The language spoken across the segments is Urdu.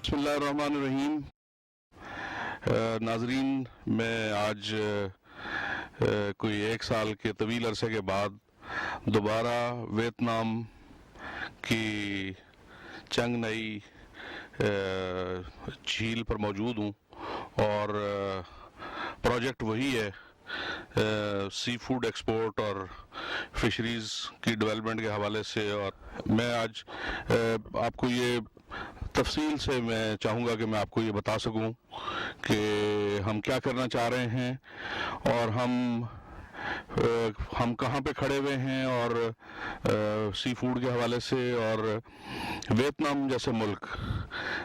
بسم اللہ الرحمن الرحیم. ناظرین، میں آج کوئی ایک سال کے طویل عرصے کے بعد دوبارہ ویتنام کی چنگ نئی جھیل پر موجود ہوں، اور پروجیکٹ وہی ہے سی فوڈ ایکسپورٹ اور فشریز کی ڈیولپمنٹ کے حوالے سے. اور میں آج آپ کو یہ تفصیل سے میں چاہوں گا کہ میں آپ کو یہ بتا سکوں کہ ہم کیا کرنا چاہ رہے ہیں اور ہم کہاں پہ کھڑے ہوئے ہیں، اور سی فوڈ کے حوالے سے. اور ویتنام جیسے ملک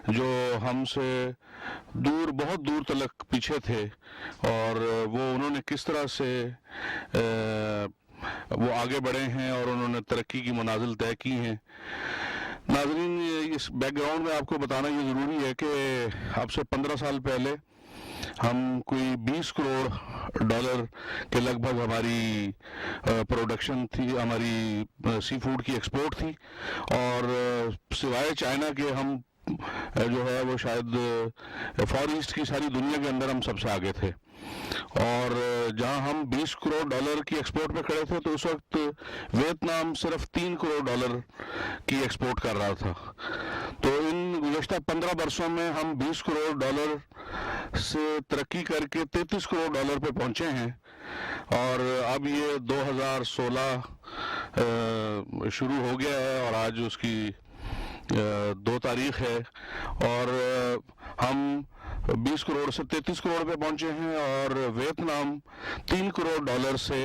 جو ہم سے بہت دور تلک پیچھے تھے، اور انہوں نے کس طرح سے وہ آگے بڑھے ہیں اور انہوں نے ترقی کی منازل طے کی ہیں. ناظرین، اس بیک گراؤنڈ میں آپ کو بتانا یہ ضروری ہے کہ اب سے 15 سال پہلے ہم کوئی 20 کروڑ ڈالر کے لگ بھگ ہماری پروڈکشن تھی، ہماری سی فوڈ کی ایکسپورٹ تھی، اور سوائے چائنا کے ہم جو ہے وہ شاید فار ایسٹ کی ساری دنیا کے اندر ہم سب سے آگے تھے. اور جہاں ہم 20 کروڑ ڈالر کی ایکسپورٹ پہ کھڑے تھے، تو اس وقت ویتنام صرف 3 کروڑ ڈالر کی ایکسپورٹ کر رہا تھا. تو ان گزشتہ 15 برسوں میں ہم 20 کروڑ ڈالر سے ترقی کر کے 33 کروڑ ڈالر پہ پہنچے ہیں. اور اب یہ 2016 شروع ہو گیا ہے، اور آج اس کی 2 تاریخ ہے، اور ہم 20 کروڑ سے 33 کروڑ پہ پہنچے ہیں، اور ویتنام 3 کروڑ ڈالر سے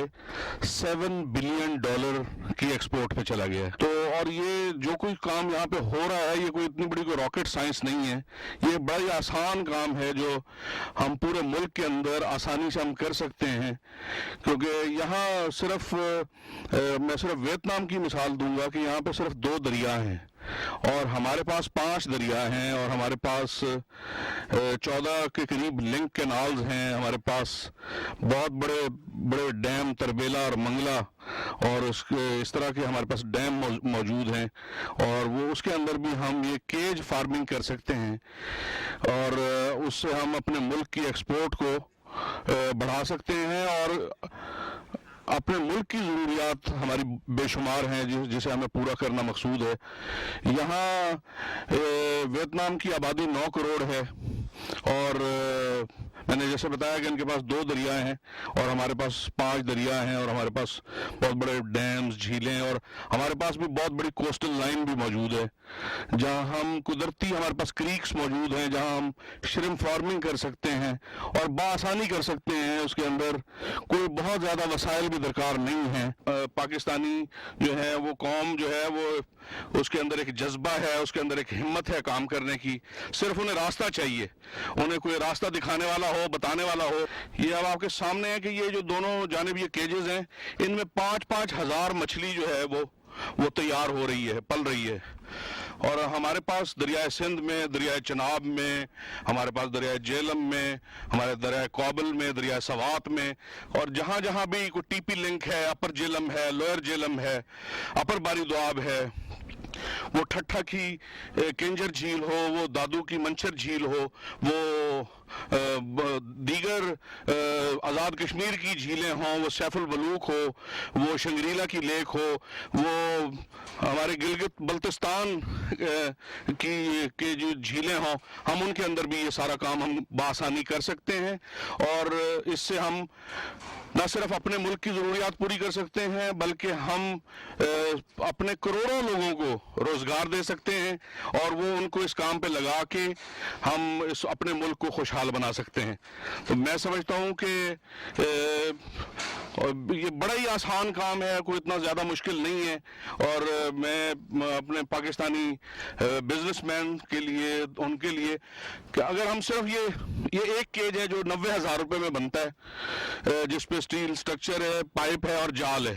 7 بلین ڈالر کی ایکسپورٹ پہ چلا گیا ہے. تو اور یہ جو کوئی کام یہاں پہ ہو رہا ہے، یہ کوئی اتنی بڑی کوئی راکٹ سائنس نہیں ہے. یہ بڑا ہی آسان کام ہے جو ہم پورے ملک کے اندر آسانی سے ہم کر سکتے ہیں. کیونکہ یہاں میں صرف ویتنام کی مثال دوں گا کہ یہاں پہ صرف 2 دریا ہیں، اور ہمارے پاس 5 دریا ہیں، اور ہمارے پاس 14 کے قریب لنک کینالز ہیں. ہمارے پاس بہت بڑے بڑے ڈیم تربیلا اور منگلا اور اس طرح کے ہمارے پاس ڈیم موجود ہیں، اور اس کے اندر بھی ہم یہ کیج فارمنگ کر سکتے ہیں، اور اس سے ہم اپنے ملک کی ایکسپورٹ کو بڑھا سکتے ہیں، اور اپنے ملک کی ضروریات ہماری بے شمار ہیں جسے ہمیں پورا کرنا مقصود ہے. یہاں ویتنام کی آبادی 9 کروڑ ہے، اور میں نے جیسے بتایا کہ ان کے پاس 2 دریا ہیں، اور ہمارے پاس 5 دریا ہیں، اور ہمارے پاس بہت بڑے ڈیمز، جھیلیں، اور ہمارے پاس بھی بہت بڑی کوسٹل لائن بھی موجود ہے، جہاں ہم قدرتی ہمارے پاس کریکس موجود ہیں جہاں ہم شرم فارمنگ کر سکتے ہیں اور بآسانی کر سکتے ہیں. اس کے اندر کوئی بہت زیادہ وسائل بھی درکار نہیں ہیں. پاکستانی جو ہے وہ قوم جو ہے وہ اس کے اندر ایک جذبہ ہے، اس کے اندر ایک ہمت ہے کام کرنے کی. صرف انہیں راستہ چاہیے، انہیں کوئی راستہ دکھانے والا ہو، بتانے والا ہو. یہ اب آپ کے سامنے ہے کہ یہ جو دونوں جانب یہ کیجز ہیں، ان میں 5-5 ہزار مچھلی جو ہے وہ تیار ہو رہی ہے، پل رہی ہے. اور ہمارے پاس دریائے سندھ میں، دریائے چناب میں، ہمارے پاس دریائے جیلم میں، ہمارے دریائے کوبل میں، دریائے سوات میں، اور جہاں جہاں بھی کوئی ٹی پی لنک ہے، اپر جیلم ہے، لوئر جیلم ہے، اپر باری دواب ہے، وہ ٹھٹھا کی کنجر جھیل ہو، وہ دادو کی منچر جھیل ہو، وہ دیگر آزاد کشمیر کی جھیلیں ہوں، وہ سیف البلوک ہو، وہ شنگریلا کی لیک ہو، وہ ہمارے گلگت بلتستان کی جو جھیلیں ہوں، ہم ان کے اندر بھی یہ سارا کام ہم بآسانی کر سکتے ہیں. اور اس سے ہم نہ صرف اپنے ملک کی ضروریات پوری کر سکتے ہیں، بلکہ ہم اپنے کروڑوں لوگوں کو روزگار دے سکتے ہیں، اور وہ ان کو اس کام پہ لگا کے ہم اپنے ملک کو خوشحال بنا سکتے ہیں. تو میں سمجھتا ہوں کہ یہ بڑا ہی آسان کام ہے، کوئی اتنا زیادہ مشکل نہیں ہے. اور میں اپنے پاکستانی بزنس مین کے لیے، ان کے لیے، کہ اگر ہم صرف یہ ایک کیج ہے جو 90,000 روپے میں بنتا ہے، جس پہ سٹیل سٹرکچر ہے، پائپ ہے اور جال ہے،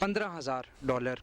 $15,000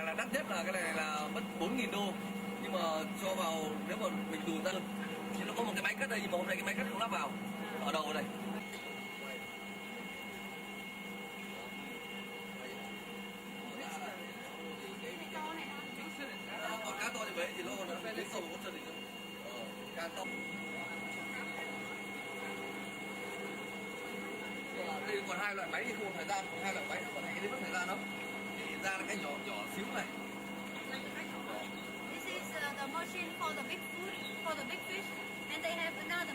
là đắt nhất là cái này là mất 4.000 đô, nhưng mà cho vào nếu mà mình đủ ra thì nó có một cái máy cắt đây, nhưng mà hôm nay cái máy cắt không lắp vào ở đầu đây. Còn cá to như vậy thì nó còn đến sâu con chân thì cá to. Đây còn 2 loại máy thì không có thời gian, 2 loại máy nó còn hay đến mất thời gian đâu. Ra là cái nhỏ nhỏ xíu này. This is the machine for the big food, for the big fish, and they have another.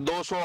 200,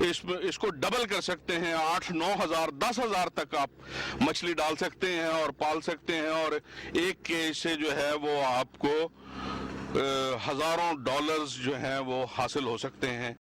اس کو ڈبل کر سکتے ہیں, 8-9 ہزار 10 ہزار تک آپ مچھلی ڈال سکتے ہیں اور پال سکتے ہیں, اور ایک کیج سے جو ہے وہ آپ کو ہزاروں ڈالرز جو ہیں وہ حاصل ہو سکتے ہیں.